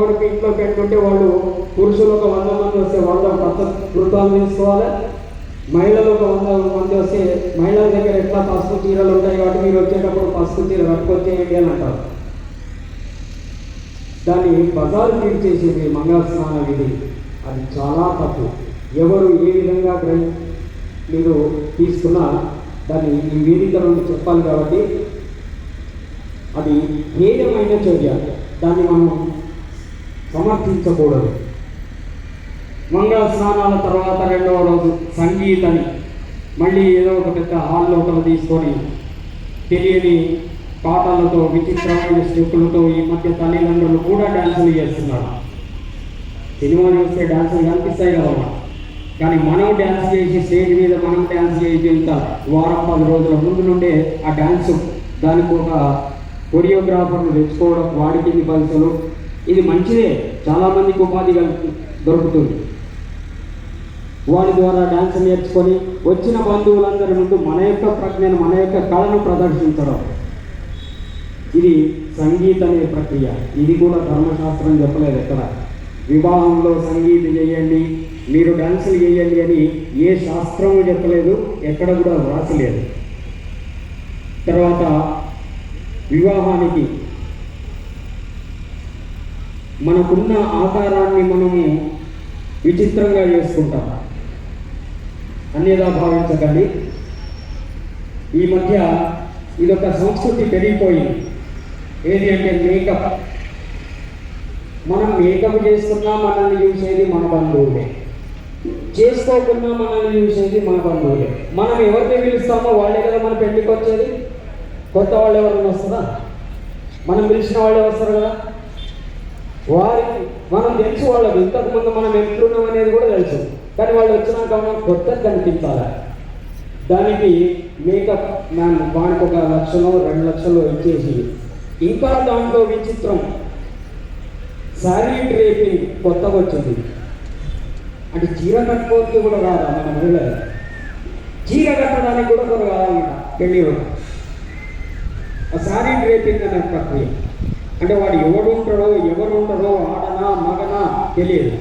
ఎవరికి ఇంట్లో పెట్టుకుంటే వాళ్ళు పురుషులు ఒక 100 మంది వస్తే 100 కొత్త వృత్తాలు తీసుకోవాలి. మహిళలు ఒక 100 మంది వస్తే మహిళల దగ్గర ఎట్లా పసుపు చీరలు ఉంటాయి కాబట్టి మీరు వచ్చేటప్పుడు పసుపు చీర కట్టుకొచ్చేయండి అని అంటారు. దాన్ని బజారు ఫీడ్ చేసేది మంగళ స్నాన విధి. అది చాలా తప్పు. ఎవరు ఏ విధంగా మీరు తీసుకున్నా దాన్ని ఈ వేదికలో చెప్పాలి కాబట్టి అది హేయమైన చర్య. దాన్ని మనం సమర్థించకూడదు. మంగళ స్నానాల తర్వాత రెండవ రోజు సంగీతని మళ్ళీ ఏదో ఒక పెద్ద హాల్ లోపల తీసుకొని తెలియని పాటలతో విచిత్రమైన స్టెప్పులతో ఈ మధ్య తల్లిదండ్రులు కూడా డ్యాన్సులు చేస్తున్నారు. సినిమా చూస్తే డ్యాన్సులు కనిపిస్తాయి కదా, కానీ మనం డ్యాన్స్ చేసి స్టేజ్ మీద మనం డ్యాన్స్ చేసి ఇంత వారం 10 రోజుల ముందు నుండే ఆ డ్యాన్సు దానికి ఒక కొరియోగ్రాఫర్ను తెచ్చుకోవడం, వాడికి పైసలు, ఇది మంచిదే, చాలామందికి ఉపాధి దొరుకుతుంది. వాడి ద్వారా డ్యాన్స్ నేర్చుకొని వచ్చిన బంధువులందరి ముందు మన యొక్క ప్రజ్ఞను, మన యొక్క కళను ప్రదర్శించడం, ఇది సంగీత అనే ప్రక్రియ. ఇది కూడా ధర్మశాస్త్రం చెప్పలేదు ఎక్కడ. వివాహంలో సంగీతం చేయండి, మీరు డ్యాన్సులు చేయండి అని ఏ శాస్త్రము చెప్పలేదు, ఎక్కడ కూడా వ్రాసలేదు. తర్వాత వివాహానికి మనకున్న ఆకారాన్ని మనము విచిత్రంగా చేసుకుంటాం. అన్యదా భావించకండి. ఈ మధ్య ఇదొక సంస్కృతి పెరిగిపోయింది. ఏది అంటే మేకప్. మనం మేకప్ చేసుకున్నా మనల్ని చూసేది మన బంధువులే, చేసుకోకున్నా మనల్ని చూసేది మన బంధువులే. మనం ఎవరిని పిలుస్తామో వాళ్ళే కదా మన పెళ్ళికి వచ్చేది. కొత్త వాళ్ళు ఎవరైనా వస్తారా? మనం పిలిచిన వాళ్ళే వస్తారు కదా. వారికి మనం తెలుసు, వాళ్ళకు ఇంతకుముందు మనం ఎట్లున్నాం అనేది కూడా తెలుసు, కానీ వాళ్ళు వచ్చినాక మనం కొత్తగా కనిపించాలి. దానికి మేకప్ మ్యాన్ వానికి 1 లక్షలో 2 లక్షలు ఇచ్చేసి, ఇంకా దాంట్లో విచిత్రం శారీ డ్రేపింగ్ కొత్తగా వచ్చింది. అంటే చీర కట్టుకోవడానికి కూడా రాదా మన మహిళ? చీర కట్టడానికి కూడా కొన్ని కాదన్నమాట పెళ్లి రోజు. ఆ శారీ డ్రేపింగ్ అనే ప్రక్రియ అంటే వాడు ఎవరు ఉంటారో ఆడనా మగనా తెలియదు,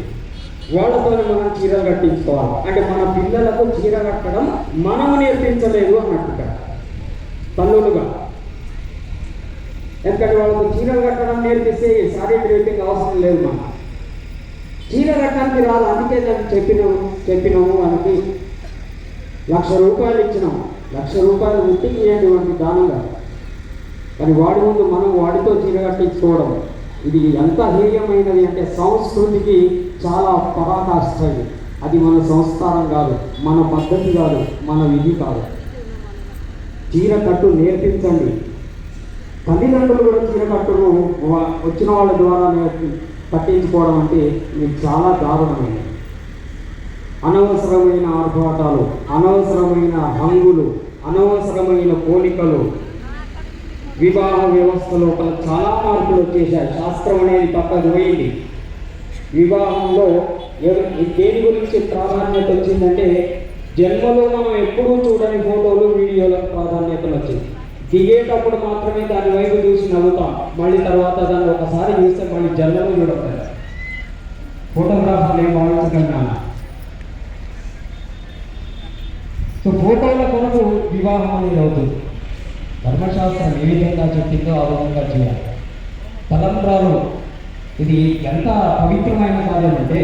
వాళ్ళతో మనం చీరలు కట్టించుకోవాలి. అంటే మన పిల్లలకు చీర కట్టడం మనం నేర్పించలేదు అన్నట్టుగా తల్లులుగా. ఎందుకంటే వాళ్ళకు చీరలు కట్టడం నేర్పిస్తే శారీ డ్రేపింగ్ అవసరం లేదు. మనం చీర కట్టడానికి రాదు, అందుకే దాన్ని చెప్పినాము మనకి 1,00,000 రూపాయలు ఇచ్చినాము. 1,00,000 రూపాయలు ఉట్టికి ఇవ్వండి దానంగా, కానీ వాడి ముందు మనం వాడితో చీర కట్టించుకోవడం ఇది ఎంత హేయమైనది అంటే సంస్కృతికి చాలా పరాకాష్ఠది. అది మన సంస్కారం కాదు, మన పద్ధతి కాదు, మన విధి కాదు. చీర కట్టు నేర్పించండి. తల్లిదండ్రులు కూడా చీర కట్టును వచ్చిన వాళ్ళ ద్వారా కట్టించుకోవడం అంటే మీకు చాలా దారుణమైనది. అనవసరమైన ఆర్భాటాలు, అనవసరమైన హంగులు, అనవసరమైన పోలికలు, వివాహ వ్యవస్థ లోపల చాలా మార్పులు వచ్చేసాయి. శాస్త్రం అనేది పక్కకు పోయింది. వివాహంలో దేని గురించి ప్రాధాన్యత వచ్చిందంటే, జన్మలో మనం ఎప్పుడూ చూడని ఫోటోలు వీడియోలకు ప్రాధాన్యతలు వచ్చింది. దిగేటప్పుడు మాత్రమే దాని వైపు చూసి నవ్వుతాం, మళ్ళీ తర్వాత దాన్ని ఒకసారి చూస్తే మళ్ళీ జన్మలో చూడలేదు. ఫోటోగ్రాఫర్లు ఏం భావించగలిగినా. సో ఫోటోల కొరకు వివాహం అనేది అవుతుంది. ధర్మశాస్త్రం ఏ విధంగా చెప్పిందో ఆ విధంగా చేయాలి. తలంబ్రాలు ఇది ఎంత పవిత్రమైన కార్యం అంటే,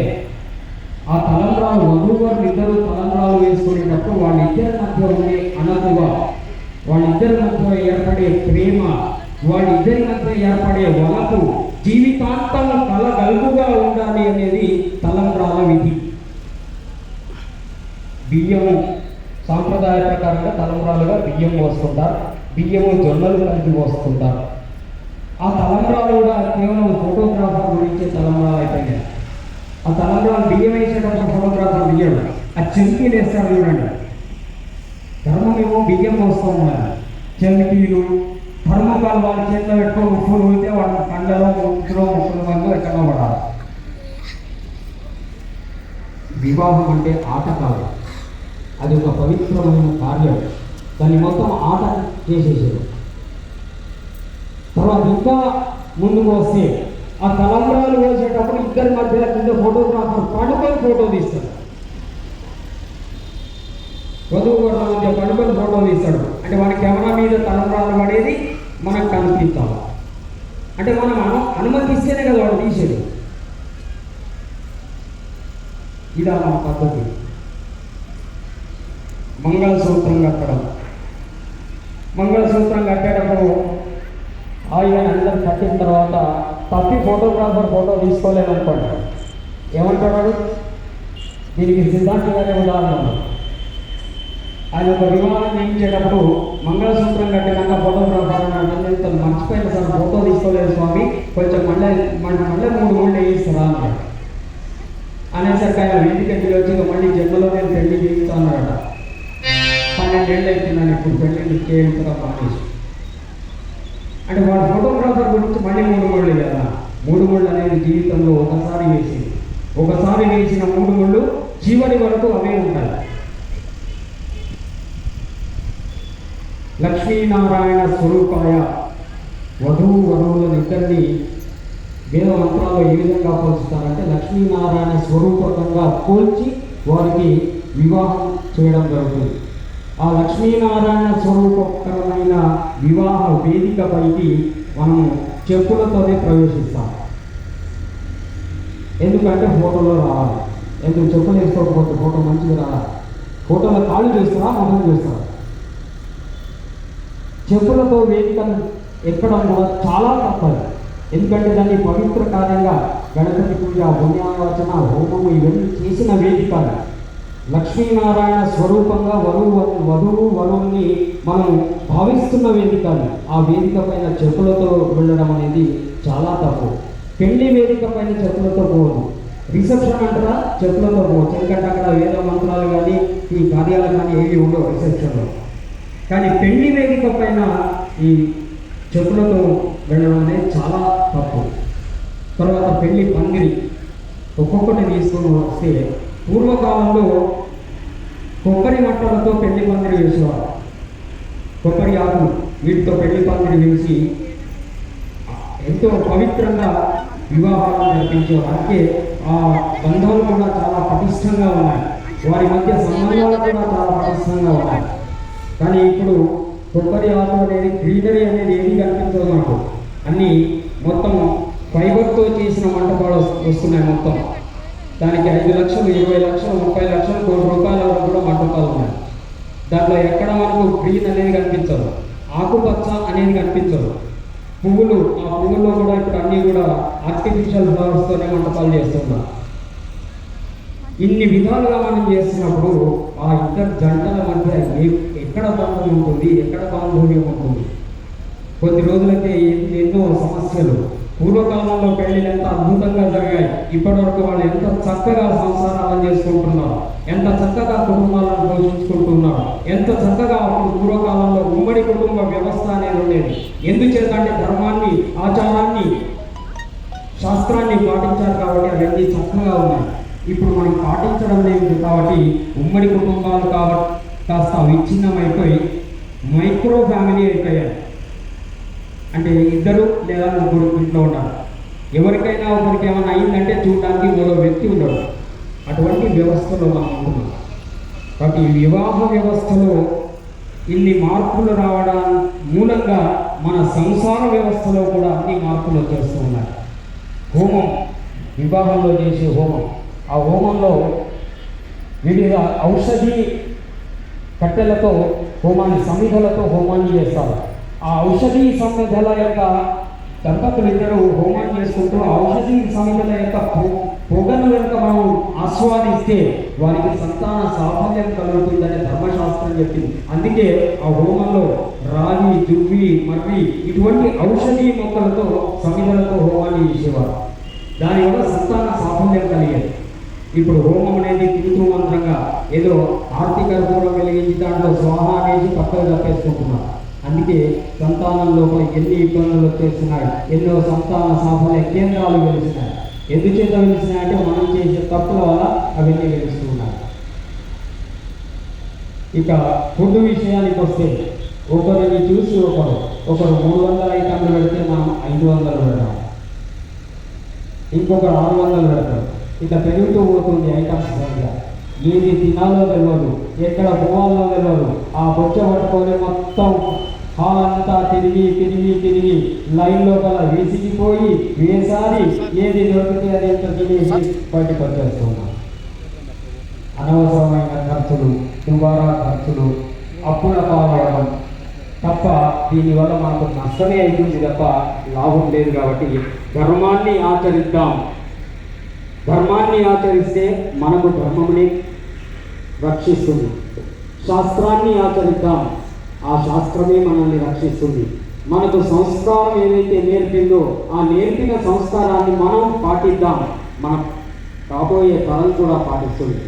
ఆ తలంబ్రాలు వధూవరులు ఇద్దరు తలంబ్రాలు వేసుకునేటప్పుడు వాళ్ళిద్దరి మధ్య ఉండే అనగువ, వాళ్ళిద్దరి మధ్య ఏర్పడే ప్రేమ, వాళ్ళిద్దరి మధ్య ఏర్పడే వలపు జీవితాంతం కలగలుగుగా ఉండాలి అనేది తలంబ్రాల విధి. బియ్యము సాంప్రదాయ ప్రకారంగా తలంబ్రాలుగా బియ్యం పోసుకుంటారు. బియ్యము జొన్నలు కలిపి పోసుకుంటారు. ఆ తలంబ్రాలు కూడా కేవలం ఫోటోగ్రాఫర్ గురించి తలంబ్రాలు అయిపోయినాయి. ఆ తలంబ్రాలు బియ్యం వేసేటప్పుడు ఫోటోగ్రాఫర్ బియ్యం ఆ చెంకీలు వేస్తారు చూడండి. ధర్మమేమో బియ్యం పోస్తాము, చెంకీలు ధర్మకాలు వాళ్ళ చేతిలో పెట్టుకొని ఉప్పులు పోతే వాళ్ళ పండ్లలో ముక్కులో ఎక్కడ పడాలి. వివాహం అంటే ఆట కాదు, అది ఒక పవిత్రమైన కార్యం. దాన్ని మొత్తం ఆట చేసేసారు. తర్వాత ఇంకా ముందుకు వస్తే ఆ తలంబ్రాలు వేసేటప్పుడు ఇద్దరి మధ్య కింద ఫోటోగ్రాఫర్ పడుకొని ఫోటో తీస్తాడు. వధువు వరుల మధ్య పడుకొని ఫోటో తీస్తాడు. అంటే వాడి కెమెరా మీద తలంబ్రాలు పడేది మనకు కనిపించాలి. అంటే మనం అనుమతిస్తేనే కదా వాడు తీసేది. ఇదా మన పద్ధతి. మంగళసూత్రం కట్టడం. మంగళసూత్రం కట్టేటప్పుడు ఆయన అందరు కట్టిన తర్వాత తప్పి ఫోటోగ్రాఫర్ ఫోటో తీసుకోలేదనుకోండి, ఏమంటాడు? దీనికి సిద్ధాంత గారే ఉదాహరణ. ఆయన ఒక వివాహం చేయించేటప్పుడు మంగళసూత్రం కట్టినాక ఫోటోగ్రాఫర్ తను మర్చిపోయిన సార్ ఫోటో తీసుకోలేదు స్వామి, కొంచెం మళ్ళీ 3 మూడు వేయిస్తారా అన్నాడు. అనేసరికి ఆయన వేదికకి వచ్చి మళ్ళీ జన్మలో నేను పెళ్లి చేయిస్తానన్నాడ. 12 ఏళ్ళు అవుతున్నాను ఇప్పుడు పెళ్లి చేయించడం మానేసి. అంటే వాడు ఫోటోగ్రాఫర్ గురించి మళ్ళీ 3 మూళ్ళు కదా. 3 మూళ్ళు అనేది జీవితంలో ఒకసారి వేసింది. ఒకసారి వేసిన 3 మూళ్ళు చివరి వరకు అవే ఉంటాయి. లక్ష్మీనారాయణ స్వరూపాయ వధువు వరువులను ఇద్దరిని వేద మంత్రాల్లో ఏ విధంగా పోల్చుతారంటే లక్ష్మీనారాయణ స్వరూపకంగా పోల్చి వారికి వివాహం చేయడం జరుగుతుంది. ఆ లక్ష్మీనారాయణ స్వరూపకరమైన వివాహ వేదికపైకి మనము చెప్పులతోనే ప్రవేశిస్తాం. ఎందుకంటే ఫోటోలో రావాలి. ఎందుకు చెప్పులు వేసుకోకపోతే ఫోటో మంచిగా రావాలి. ఫోటోలో కాళ్ళు చేస్తారా, మొహం చేస్తారా? చెప్పులతో వేదికను ఎక్కడం కూడా చాలా తప్పదు. ఎందుకంటే దాన్ని పవిత్ర కార్యంగా గణపతి పూజ, పుణ్యావచన, హోమము ఇవన్నీ చేసిన వేదిక. లక్ష్మీనారాయణ స్వరూపంగా వధువు వరువుని మనం భావిస్తున్న వేదిక. ఆ వేదిక పైన చెప్పులతో వెళ్ళడం అనేది చాలా తప్పు. పెళ్లి వేదిక పైన చెప్పులతో పోవద్దు. రిసెప్షన్ అంటారా చెప్పులతో పోవచ్చు. ఎందుకంటే అక్కడ వేద మంత్రాలు కానీ ఈ కార్యాలు కానీ ఏవి ఉండవు రిసెప్షన్లో. కానీ పెళ్లి వేదిక పైన ఈ చెప్పులతో వెళ్ళడం అనేది చాలా తప్పు. తర్వాత పెళ్లి పందిరి ఒక్కొక్కటి తీసుకొని వస్తే పూర్వకాలంలో కొబ్బరి మట్టలతో పెళ్లి పందిరి వేసేవారు. కొబ్బరి ఆకులు వీటితో పెళ్లి పందిరి వేసి ఎంతో పవిత్రంగా వివాహాలను జరిపించేవారు. అందుకే ఆ బంధాలు కూడా చాలా పటిష్టంగా ఉన్నాయి. వారి మధ్య సంబంధాలు కూడా చాలా పటిష్టంగా ఉన్నాయి. కానీ ఇప్పుడు కొబ్బరి ఆకు అనేది గ్రీనరీ అనేది ఏది కనిపించదు నాకు. అన్నీ మొత్తం ఫైబర్తో చేసిన మంటపాలు వస్తున్నాయి. మొత్తం దానికి 5 లక్షలు, 20 లక్షలు, 30 లక్షలు, కోటి రూపాయల వరకు కూడా మంటపాలు ఉన్నాయి. దాంట్లో ఎక్కడ మనకు గ్రీన్ అనేది కనిపించదు, ఆకుపచ్చ అనేది కనిపించదు. పువ్వులు, ఆ పువ్వుల్లో కూడా ఇప్పుడు అన్నీ కూడా ఆర్టిఫిషియల్ ఫ్లవర్స్తోనే మంటపాలు చేస్తున్నారు. ఇన్ని విధాలుగా మనం చేస్తున్నప్పుడు ఆ ఇద్దరు జంటల మధ్య ఎక్కడ బంధం ఉంటుంది, ఎక్కడ బాంధవ్యం ఉంటుంది? కొద్ది రోజులైతే ఎన్నో సమస్యలు. పూర్వకాలంలో పెళ్లిలు ఎంత అద్భుతంగా జరిగాయి. ఇప్పటి వరకు వాళ్ళు ఎంత చక్కగా సంసారాలను చేసుకుంటున్నారు, ఎంత చక్కగా కుటుంబాలను పోషించుకుంటున్నారు, ఎంత చక్కగా అప్పుడు పూర్వకాలంలో ఉమ్మడి కుటుంబ వ్యవస్థ అనేది ఉండేది. ఎందుచేతంటే ధర్మాన్ని, ఆచారాన్ని, శాస్త్రాన్ని పాటించారు కాబట్టి అవన్నీ చక్కగా ఉన్నాయి. ఇప్పుడు మనం పాటించడం లేదు కాబట్టి ఉమ్మడి కుటుంబాలు కాబట్టి కాస్త విచ్ఛిన్నమైపోయి మైక్రో ఫ్యామిలీ అయిపోయాయి. అంటే 2 లేదా 3 ఇంట్లో ఉండాలి. ఎవరికైనా ఒకరికి ఏమైనా అయిందంటే చూడడానికి మరో వ్యక్తి ఉండడు. అటువంటి వ్యవస్థలో మనం ఉంటున్నాం. కాబట్టి ఈ వివాహ వ్యవస్థలో ఇన్ని మార్పులు రావడం మూలంగా మన సంసార వ్యవస్థలో కూడా అన్ని మార్పులు వచ్చేస్తూ ఉన్నాయి. హోమం, వివాహంలో చేసే హోమం, ఆ హోమంలో వివిధ ఔషధి కట్టెలతో హోమాన్ని, సమిధలతో హోమాన్ని చేస్తారు. ఆ ఔషధి సమిధల యొక్క దంపతులు ఇద్దరు హోమాన్ని చేసుకుంటూ ఔషధి సమిధల యొక్క పొగను కనుక మనం ఆస్వాదిస్తే వారికి సంతాన సాఫల్యం కలుగుతుందని ధర్మశాస్త్రం చెప్పింది. అందుకే ఆ హోమంలో రాగి, దువ్వి, మర్రి ఇటువంటి ఔషధి మొక్కలతో సమిధలతో హోమాన్ని చేసేవారు. దానివల్ల సంతాన సాఫల్యం కలిగేది. ఇప్పుడు హోమం అనేది తిరుగుతూ మంత్రంగా ఏదో ఆర్థిక పూర్వం వెలిగించి దాంట్లో స్వాహ అనేది పక్కకు తప్పేసుకుంటున్నారు. అందుకే సంతానం లోపల ఎన్ని ఇబ్బందులు వచ్చేస్తున్నాయి, ఎన్నో సంతాన సాఫల్య కేంద్రాలు వెలిసినాయి. ఎందుచేత వెలిసినాయంటే మనం చేసే తప్పుల వల్ల అవన్నీ వెలుస్తున్నాయి. ఇక ఫుడ్ విషయానికి వస్తే ఒకరిని చూసి ఒకరు 300 ఐటమ్లు పెడితే మనం 500 పెడతాం. ఇంకొకరు 600 పెడతారు. ఇట్లా పెరుగుతూ పోతుంది ఐటమ్స్ సంఖ్య. ఏది తినాలో తెలియదు, ఎక్కడ పోవాలో తెలియదు. ఆ బొచ్చ పట్టుకొని మొత్తం హాల్ అంతా తిరిగి తిరిగి తిరిగి లైన్ లోపల విసిగిపోయి వేసారి ఏది దొరికితే అది ఎంత తినేసి బయటకు వచ్చేస్తున్నాం. అనవసరమైన ఖర్చులు, దుబారా ఖర్చులు, అప్పుల పాలవడం తప్ప దీనివల్ల మనకు నష్టమే అవుతుంది తప్ప లాభం లేదు. కాబట్టి ధర్మాన్ని ఆచరిద్దాం. ధర్మాన్ని ఆచరిస్తే మనకు ధర్మముని రక్షిస్తుంది. శాస్త్రాన్ని ఆచరిద్దాం, ఆ శాస్త్రమే మనల్ని రక్షిస్తుంది. మనకు సంస్కారం ఏదైతే నేర్పిందో ఆ నేర్పిన సంస్కారాన్ని మనం పాటిద్దాం, మన కాబోయే తరం కూడా పాటిస్తుంది.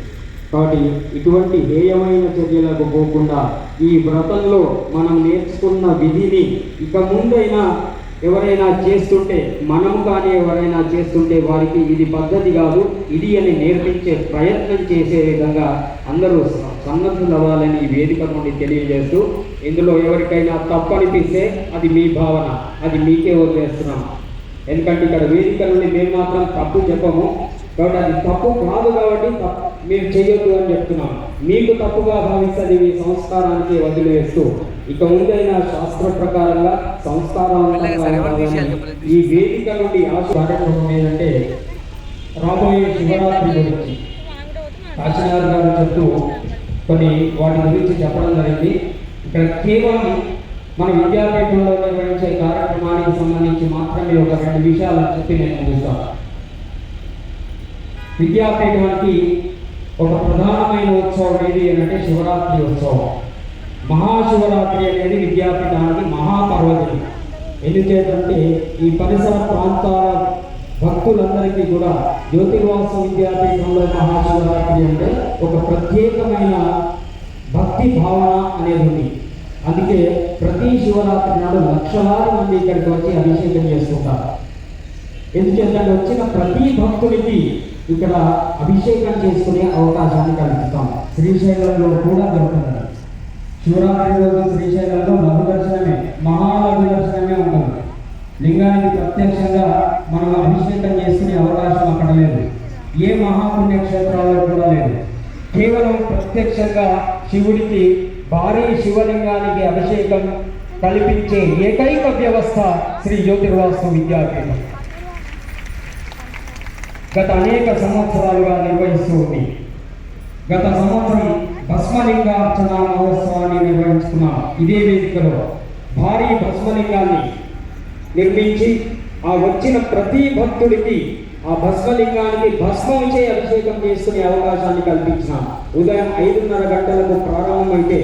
కాబట్టి ఇటువంటి హేయమైన చర్యలకు పోకుండా ఈ వ్రతంలో మనం నేర్చుకున్న విధిని ఇక ముందైనా ఎవరైనా చేస్తుంటే, మనం కానీ ఎవరైనా చేస్తుంటే వారికి ఇది పద్ధతి కాదు, ఇది అని నేర్పించే ప్రయత్నం చేసే విధంగా అందరూ సన్నద్ధులు అవ్వాలని ఈ వేదిక నుండి తెలియజేస్తూ, ఇందులో ఎవరికైనా తప్పనిపిస్తే అది మీ భావన, అది మీకే వదిలేస్తున్నాం. ఎందుకంటే ఇక్కడ వేదిక నుండి మేము మాత్రం తప్పు చెప్పము. కాబట్టి అది తప్పు కాదు కాబట్టి మీరు చేయొద్దు అని చెప్తున్నాం. మీకు తప్పుగా భావిస్తుంది మీ సంస్కారానికి వదిలివేస్తూ ఇక ముందైనా శాస్త్ర ప్రకారంగా సంస్కారాత్మకంగా ఈ వేదిక నుండి కార్యక్రమం ఏంటంటే రాబోయే శివరాత్రి గురించి కాశీనాథ్ గారు చెప్తూ కొన్ని వాటి గురించి చెప్పడం జరిగింది. ఇక్కడ కేవలం మన విద్యాపీఠంలో నిర్వహించే కార్యక్రమానికి సంబంధించి మాత్రమే ఒక 2 విషయాలు చెప్పి నేను ముగిస్తాను. విద్యాపీఠానికి ఒక ప్రధానమైన ఉత్సవం ఏది అంటే శివరాత్రి ఉత్సవం. మహాశివరాత్రి అనేది విద్యాపీఠానికి మహాపర్వదినం. ఎందుచేతంటే ఈ పరిసర ప్రాంతాల భక్తులందరికీ కూడా జ్యోతిర్వాస విద్యాపీఠంలో మహాశివరాత్రి అంటే ఒక ప్రత్యేకమైన భక్తి భావన అనేది ఉంది. అందుకే ప్రతి శివరాత్రి నాడు లక్షలాది మంది ఇక్కడికి వచ్చి అభిషేకం చేసుకుంటారు. ఎందుచేతంటే వచ్చిన ప్రతి భక్తుడికి ఇక్కడ అభిషేకం చేసుకునే అవకాశాన్ని కల్పిస్తాం. శ్రీశైలంలో కూడా దొరుకుతుంది. శివరాత్రి రోజు శ్రీశైలంలో లఘు దర్శనమే, మహాలఘు దర్శనమే ఉంటుంది. లింగానికి ప్రత్యక్షంగా మనం అభిషేకం చేసుకునే అవకాశం అక్కడ లేదు. ఏ మహాపుణ్యక్షేత్రాల్లో కూడా లేదు. కేవలం ప్రత్యక్షంగా శివుడికి భారీ శివలింగానికి అభిషేకం కల్పించే ఏకైక వ్యవస్థ శ్రీ జ్యోతిర్వాస్తు విద్యాపీఠం. గత అనేక సంవత్సరాలుగా నిర్వహిస్తూ ఉంది. గత సంవత్సరం భస్మలింగార్చన మహోత్సవాన్ని నిర్వహించుకున్నాం. ఇదే వేదికలో భారీ భస్మలింగాన్ని నిర్మించి ఆ వచ్చిన ప్రతి భక్తుడికి ఆ భస్మలింగానికి భస్మంచే అభిషేకం చేసుకునే అవకాశాన్ని కల్పించినాం. ఉదయం 5:30 గంటలకు ప్రారంభమైతే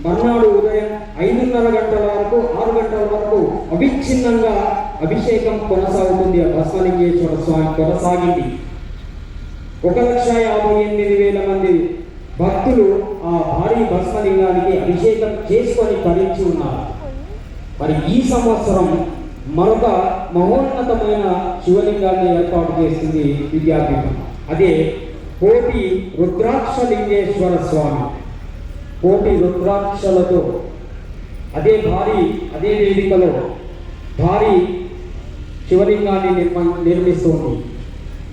మర్నాడు ఉదయం 5:30 గంటల వరకు 6 గంటల వరకు అవిచ్ఛిన్నంగా అభిషేకం కొనసాగుతుంది. ఆ భస్మలింగేశ్వర స్వామి కొనసాగింది. 1,58,000 మంది భక్తులు ఆ భారీ భస్మలింగానికి అభిషేకం చేసుకొని భరించి ఉన్నారు. మరి ఈ సంవత్సరం మరొక మహోన్నతమైన శివలింగాన్ని ఏర్పాటు చేస్తుంది విద్యాపీఠం. అదే కోటి రుద్రాక్షలింగేశ్వర స్వామి. కోటి రుద్రాక్షలతో అదే వేదికలో భారీ శివలింగాన్ని నిర్మిస్తుంది.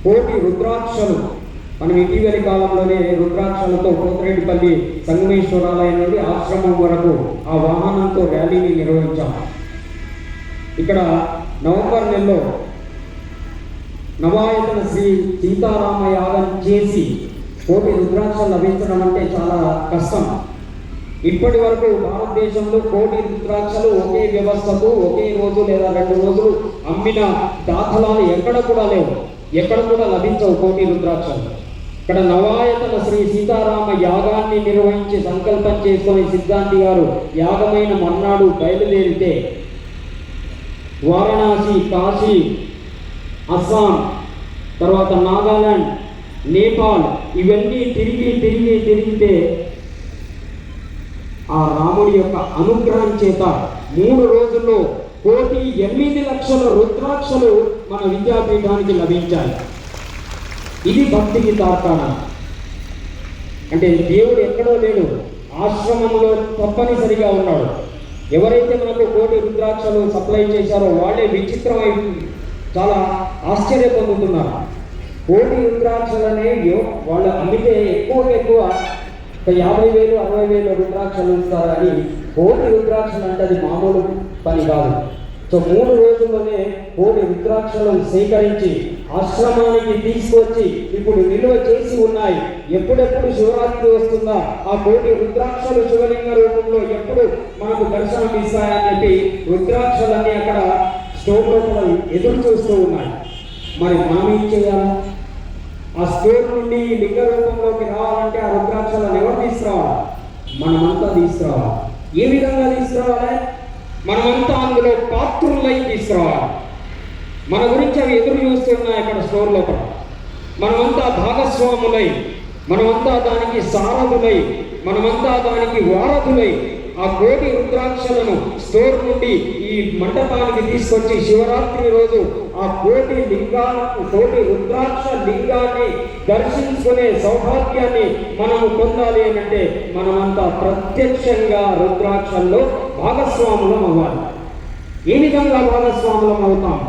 కోటి రుద్రాక్షలు మనం ఇటీవలి కాలంలోనే రుద్రాక్షలతో పోతిరెడ్డిపల్లి సంగమేశ్వరాలయం నుండి ఆశ్రమం వరకు ఆ వాహనంతో ర్యాలీని నిర్వహించాం. ఇక్కడ నవంబర్ నెలలో నవాయతన శ్రీ సీతారామ యాగం చేసి కోటి రుద్రాక్షలు లభించడం అంటే చాలా కష్టం. ఇప్పటి వరకు భారతదేశంలో కోటి రుద్రాక్షలు ఒకే వ్యవస్థకు ఒకే రోజు లేదా 2 రోజులు అమ్మిన దాఖలాలు ఎక్కడ కూడా లేవు. ఎక్కడ కూడా లభించవు కోటి రుద్రాక్షలు. ఇక్కడ నవాయతన శ్రీ సీతారామ యాగాన్ని నిర్వహించి సంకల్పం చేసుకుని సిద్ధాంతి గారు యాగమైన మర్నాడు బయలుదేరితే వారణాసి, కాశీ, అస్సాం, తర్వాత నాగాలాండ్, నేపాల్ ఇవన్నీ తిరిగితే ఆ రాముడి యొక్క అనుగ్రహం చేత 3 రోజుల్లో 1,08,00,000 రుద్రాక్షలు మన విద్యాపీఠానికి లభించాయి. ఇది భక్తికి తార్కాణం. అంటే దేవుడు ఎక్కడో లేడు, ఆశ్రమంలో తప్పనిసరిగా ఉన్నాడు. ఎవరైతే మనకు కోటి రుద్రాక్షలు సప్లై చేశారో వాళ్ళే విచిత్రమై చాలా ఆశ్చర్య పొందుతున్నారు. కోటి రుద్రాక్షలనే వాళ్ళు అమ్మితే ఎక్కువ 50,000 60,000 రుద్రాక్షలు ఇస్తారు. అని కోటి రుద్రాక్షలు అంటే అది మామూలు పని కాదు. సో 3 రోజుల్లోనే కోటి రుద్రాక్షలను సేకరించి ఆశ్రమానికి తీసుకొచ్చి ఇప్పుడు నిల్వ చేసి ఉన్నాయి. ఎప్పుడెప్పుడు శివరాత్రి వస్తుందా, ఆ కోటి రుద్రాక్షలు శివలింగ రూపంలో ఎప్పుడు మనకు దర్శనం ఇస్తాయని చెప్పి రుద్రాక్షలన్నీ అక్కడ స్టోర్ లోపల ఎదురు చూస్తూ ఉన్నాయి. మరి మనం ఏం చేయాలి? ఆ స్టోర్ నుండి లింగ రూపంలోకి రావాలంటే ఆ రుద్రాక్షలను ఎవరు తీసుకురావాలి? మనమంతా తీసుకురావాలి. ఏ విధంగా తీసుకురావాలి? మనమంతా అందులో పాత్రులై తీసుకురావాలి. మన గురించి అవి ఎదురు చూస్తున్నాయి అక్కడ స్టోర్ లోపల. మనమంతా భాగస్వాములై, మనమంతా దానికి సారథులై, మనమంతా దానికి వారధులై ఆ కోటి రుద్రాక్షలను స్టోర్ నుండి ఈ మండపానికి తీసుకొచ్చి శివరాత్రి రోజు ఆ కోటి రుద్రాక్ష లింగాన్ని దర్శించుకునే సౌభాగ్యాన్ని మనము పొందాలి అని అంటే మనమంతా ప్రత్యక్షంగా రుద్రాక్షల్లో భాగస్వాములం అవ్వాలి. ఏ విధంగా భాగస్వాములం అవుతాం?